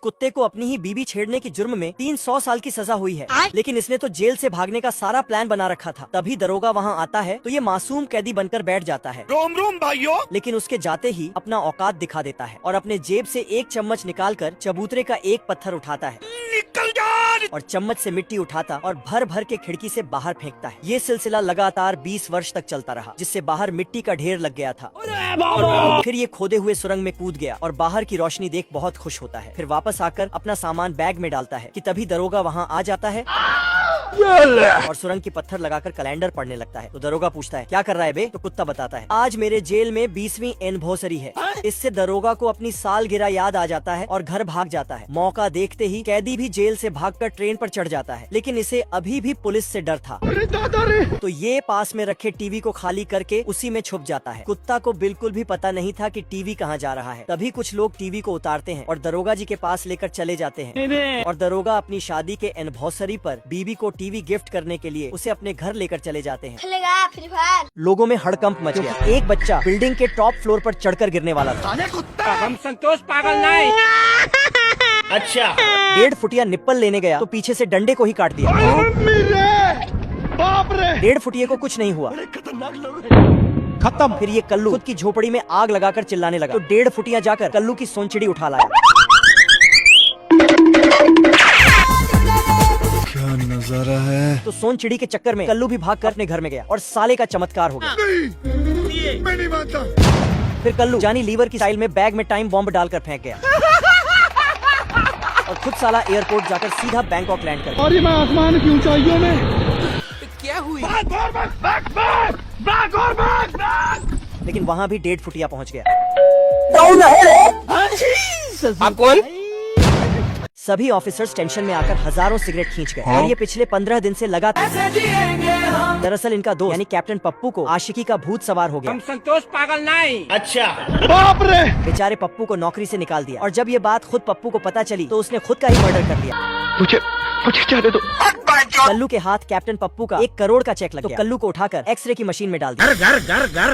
कुत्ते को अपनी ही बीबी छेड़ने के जुर्म में 300 साल की सजा हुई है, लेकिन इसने तो जेल से भागने का सारा प्लान बना रखा था। तभी दरोगा वहाँ आता है तो ये मासूम कैदी बनकर बैठ जाता है। रोम रोम भाइयों। लेकिन उसके जाते ही अपना औकात दिखा देता है और अपने जेब से एक चम्मच निकालकर चबूतरे का एक पत्थर उठाता है, निकल जा। और चम्मच से मिट्टी उठाता और भर भर के खिड़की से बाहर फेंकता है। ये सिलसिला लगातार 20 वर्ष तक चलता रहा, जिससे बाहर मिट्टी का ढेर लग गया था। फिर ये खोदे हुए सुरंग में कूद गया और बाहर की रोशनी देख बहुत खुश होता है। फिर वापस आकर अपना सामान बैग में डालता है कि तभी दरोगा वहाँ आ जाता है और सुरंग की पत्थर लगाकर कैलेंडर पढ़ने लगता है। तो दरोगा पूछता है क्या कर रहा है बे? तो कुत्ता बताता है आज मेरे जेल में 20वीं एनिवर्सरी है। इससे दरोगा को अपनी सालगिरह याद आ जाता है और घर भाग जाता है। मौका देखते ही कैदी भी जेल से भागकर ट्रेन पर चढ़ जाता है, लेकिन इसे अभी भी पुलिस से डर था। तो ये पास में रखे टीवी को खाली करके उसी में छुप जाता है। कुत्ता को बिल्कुल भी पता नहीं था कि टीवी कहाँ जा रहा है। तभी कुछ लोग टीवी को उतारते हैं और दरोगा जी के पास लेकर चले जाते हैं, और दरोगा अपनी शादी के एनिवर्सरी पर बीबी को टीवी गिफ्ट करने के लिए उसे अपने घर लेकर चले जाते हैं। Free fire. लोगों में हड़कंप मच गया। एक बच्चा बिल्डिंग के टॉप फ्लोर पर चढ़कर गिरने वाला था। हम संतोष पागल नहीं। अच्छा, 1.5 फुटिया निप्पल लेने गया तो पीछे से डंडे को ही काट दिया। 1.5 फुटिये को कुछ नहीं हुआ, खत्म। फिर ये कल्लू खुद की झोपड़ी में आग लगाकर चिल्लाने लगा, तो 1.5 फुटिया जाकर कल्लू की सोनचिड़ी उठा लाया। क्या नजारा है। तो सोनचिड़ी के चक्कर में कल्लू भी भागकर अपने घर में गया और साले का चमत्कार हो गया। मैं नहीं मानता। फिर कल्लू जानी लीवर की स्टाइल में बैग में टाइम बॉम्ब डालकर फेंक गया और खुद साला एयरपोर्ट जाकर सीधा बैंकॉक लैंड कर गया। और ये मैं आसमान की ऊंचाइयों में क्या हुई? लेकिन वहाँ भी 1.5 फुटिया पहुँच गया। आप कौन? सभी ऑफिसर्स टेंशन में आकर हजारों सिगरेट खींच गए और ये पिछले 15 दिन से लगातार। दरअसल इनका दोस्त यानी कैप्टन पप्पू को आशिकी का भूत सवार हो गया। हम संतोष पागल नहीं। अच्छा, बाप रे। बेचारे पप्पू को नौकरी से निकाल दिया, और जब ये बात खुद पप्पू को पता चली तो उसने खुद का ही मर्डर कर दिया। मुझे जाने दो। कल्लू के हाथ कैप्टन पप्पू का 1 करोड़ का चेक लग गया। तो कल्लू को उठाकर एक्सरे की मशीन में डाल दिया।